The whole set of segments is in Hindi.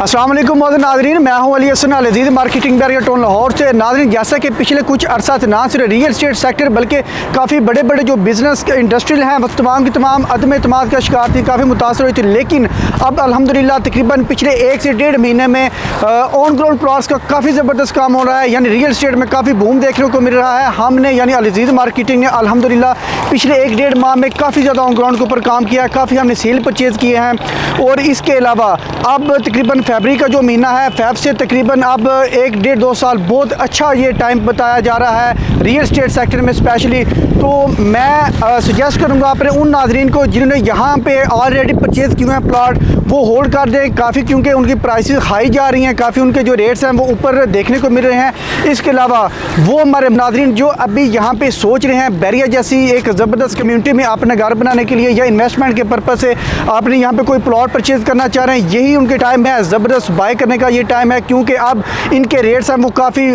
अस्सलाम वालेकुम नाज़रीन, मैं हूं अली हसन अल-अज़ीज़ मार्केटिंग बैरियर टाउन लाहौर से। नाज़रीन, जैसा कि पिछले कुछ अरसा से ना सिर्फ रियल एस्टेट सेक्टर बल्कि काफ़ी बड़े बड़े जो बिज़नेस इंडस्ट्रियल हैं वो तमाम की तमाम अदम एतमाद का शिकार थी, काफ़ी मुतासर हुई थी। लेकिन अब अल्हम्दुलिल्लाह तकरीबन पिछले 1 से 1.5 महीने में ऑन ग्राउंड प्लॉट्स का काफ़ी ज़बरदस्त काम हो रहा है, यानी रियल एस्टेट में काफ़ी बूम देखने को मिल रहा है। हमने यानी अल-अज़ीज़ मार्केटिंग ने अल्हम्दुलिल्लाह पिछले 1-1.5 माह में काफ़ी ज़्यादा ऑन ग्राउंड के ऊपर काम किया है, काफ़ी हमने सेल परचेज़ किए हैं। और इसके अलावा अब तकरीबन फरवरी का जो महीना है, फेब से तकरीबन अब 1-1.5-2 साल बहुत अच्छा ये टाइम बताया जा रहा है रियल एस्टेट सेक्टर में स्पेशली। तो मैं सजेस्ट करूंगा अपने उन नाजरीन को जिन्होंने यहाँ पे ऑलरेडी परचेज़ किए हैं प्लॉट, वो होल्ड कर दें काफ़ी, क्योंकि उनकी प्राइसेस हाई जा रही हैं, काफ़ी उनके जो रेट्स हैं वो ऊपर देखने को मिल रहे हैं। इसके अलावा वो हमारे नाजरीन जो अभी यहाँ पे सोच रहे हैं बैरिया जैसी एक ज़बरदस्त कम्यूनिटी में अपना घर बनाने के लिए या इन्वेस्टमेंट के पर्पज़ से आपने यहाँ पे कोई प्लॉट परचेज़ करना चाह रहे हैं, यही उनके टाइम है, ज़बरदस्त बाय करने का ये टाइम है। क्योंकि अब इनके रेट्स हैं वो काफ़ी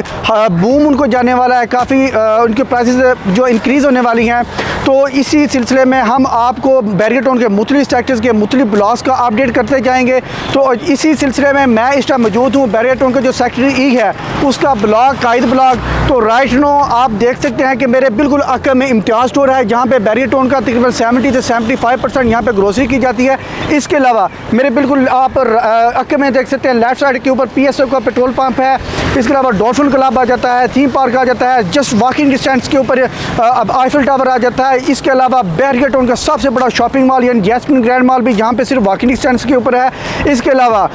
बूम उनको जाने वाला है, काफ़ी उनके प्राइसेस जो इंक्रीज़ होने वाली हैं। तो इसी सिलसिले में हम आपको बैरिया टाउन के मुख्तलिफ सेक्टर्स के मुख्तलिफ ब्लॉक्स का अपडेट करते जाएंगे। तो इसी सिलसिले में मैं इस टाइम मौजूद हूँ बैरिया टाउन का जो सेक्टर ई है उसका ब्लॉक कायद ब्लॉक। तो राइट नो आप देख सकते हैं कि मेरे बिल्कुल अक्का में इम्तियाज़ स्टोर है, जहाँ पे बैरिया टाउन का तकरीबन 70 से 75% यहाँ पे ग्रोसरी की जाती है। इसके अलावा मेरे बिल्कुल आप अक्के में देख सकते हैं लेफ्ट साइड के ऊपर PSO का पेट्रोल पंप है। इसके अलावा डॉल्फिन क्लब आ जाता है, थीम पार्क आ जाता है, जस्ट वॉकिंग डिस्टेंस के ऊपर अब आईफिल टावर आ जाता है। इसके अलावा बैरिया टाउन का सबसे बड़ा शॉपिंग मॉल यानी जैस्मिन ग्रैंड मॉल भी यहाँ पे सिर्फ वॉकिंग डिस्टेंस के ऊपर है। इसके अलावा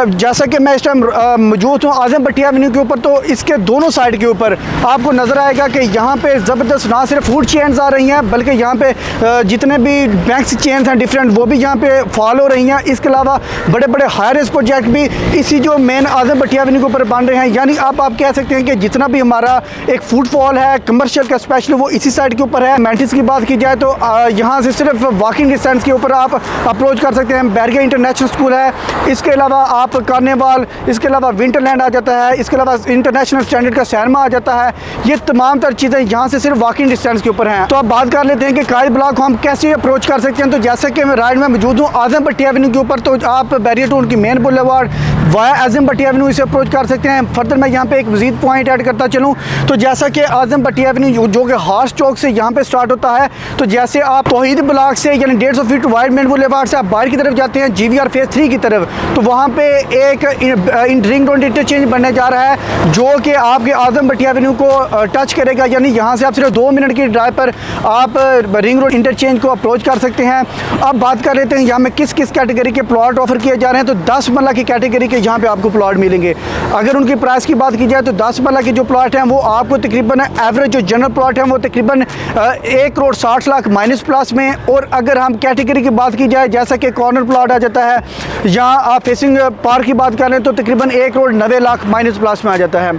जैसा कि मैं इस टाइम मौजूद हूँ आज़म भट्टी एवेन्यू के ऊपर, तो इसके दोनों साइड के ऊपर आपको नज़र आएगा कि यहाँ पे ज़बरदस्त ना सिर्फ फूड चेन्स आ रही हैं बल्कि यहाँ पे जितने भी बैंक्स चेन्स हैं डिफरेंट वो भी यहाँ पे फॉलो हो रही हैं। इसके अलावा बड़े बड़े हाईरेज प्रोजेक्ट भी इसी जो मेन आज़म भट्टी एवेन्यू के ऊपर बन रहे हैं। यानी अब आप कह सकते हैं कि जितना भी हमारा एक फुटफॉल है कमर्शियल का स्पेशली वो इसी साइड के ऊपर है। मेंटिस की बात की जाए तो यहाँ से सिर्फ वॉकिंग डिस्टेंस के ऊपर आप अप्रोच कर सकते हैं। बैरिया इंटरनेशनल स्कूल है, इसके अलावा आप कार्निवाल, इसके अलावा विंटरलैंड आ जाता है, इसके अलावा इंटरनेशनल स्टैंडर्ड का सैरमा आ जाता है। ये तमाम तर चीज़ें यहाँ से सिर्फ वॉकिंग डिस्टेंस के ऊपर हैं। तो अब बात कर लेते हैं कि कायद ब्लॉक को हम कैसे अप्रोच कर सकते हैं। तो जैसे कि मैं राइट में मौजूद हूँ आज़म भट्टी एवेन्यू के ऊपर, तो आप बैरिया टाउन की मेन बुलेवार्ड वाया आज़म भट्टी एवेन्यू इसे अप्रोच कर सकते हैं। फर्दर मैं यहाँ पे एक मज़ीद पॉइंट ऐड करता चलूँ तो जैसा कि आज़म भट्टी एवेन्यू जो कि हार्स चौक से यहाँ पे स्टार्ट होता है, तो जैसे आप तौहीद ब्लॉक से यानी 150 फीट वाइड मेन बुलेवार्ड से आप बाहर की तरफ जाते हैं GVR फेज़ 3 की तरफ, तो वहाँ पे एक रिंग रोड इंटरचेंज बनने जा रहा है जो कि आपके आज़म भट्टी एवेन्यू को टच करेगा। यानी यहाँ से आप सिर्फ 2 मिनट की ड्राइव पर आप रिंग रोड इंटरचेंज को अप्रोच कर सकते हैं। अब बात कर लेते हैं यहाँ में किस किस कैटेगरी के प्लॉट ऑफर किए जा रहे हैं। तो 10 मरला की कैटेगरी के यहाँ पे आपको प्लॉट मिलेंगे। अगर उनकी प्राइस की बात की जाए तो 10 मरला के जो प्लॉट हैं वो आपको तकरीबन एवरेज जो जनरल प्लॉट हैं वो तकरीबन 1 करोड़ 60 लाख माइनस प्लस में। और अगर हम कैटेगरी की बात की जाए जैसा कि कॉर्नर प्लॉट आ जाता है, यहाँ आप फेसिंग पार्क की बात कर लें तो तकरीबन 1 करोड़ 90 लाख माइनस प्लस में आ जाता है।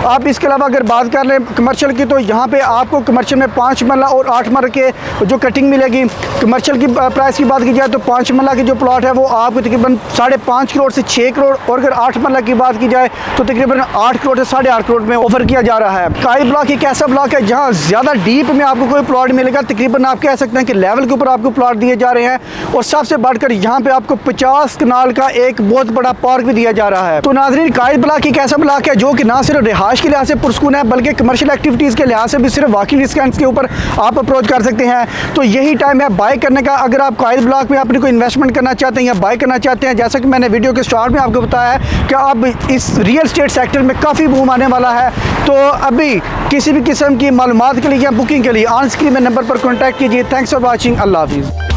आप इसके अलावा अगर बात कर लें कमर्शियल की तो यहाँ पे आपको कमर्शियल में 5 मरला और 8 मरला के जो कटिंग मिलेगी। कमर्शियल की प्राइस की बात की जाए तो 5 मरला की जो प्लॉट है वो आपको तकरीबन 5.5 करोड़ से 6 करोड़, और अगर 8 मरला की बात की जाए तो तकरीबन 8 करोड़ से 8.5 करोड़ में ऑफर किया जा रहा है। कायद ब्लॉक एक ऐसा ब्लॉक है जहाँ ज़्यादा डीप में आपको कोई प्लॉट मिलेगा, तकरीबन आप कह सकते हैं कि लेवल के ऊपर आपको प्लॉट दिए जा रहे हैं। और सबसे बढ़कर यहाँ पे आपको 50 कनाल का एक बहुत बड़ा पार्क भी दिया जा रहा है। तो नाज़रीन, कायद ब्लॉक एक ऐसा ब्लॉक है जो कि ना सिर्फ रिहाइश के लिहाज से पुरस्कून है बल्कि कमर्शियल एक्टिविटीज़ के लिहाज से भी सिर्फ वॉकिंग डिस्टेंस के ऊपर आप अप्रोच कर सकते हैं। तो यही टाइम है बाय करने का। अगर आप कायद ब्लॉक में अपनी कोई इन्वेस्टमेंट करना चाहते हैं या बाय करना चाहते हैं, जैसा कि मैंने वीडियो के स्टार्ट में आपको बताया है कि अब इस रियल एस्टेट सेक्टर में काफ़ी बूम आने वाला है। तो अभी किसी भी किस्म की मालूमात के लिए या बुकिंग के लिए ऑन स्क्रीन में नंबर पर कॉन्टैक्ट कीजिए। Thanks for watching. अल्लाह हाफिज़।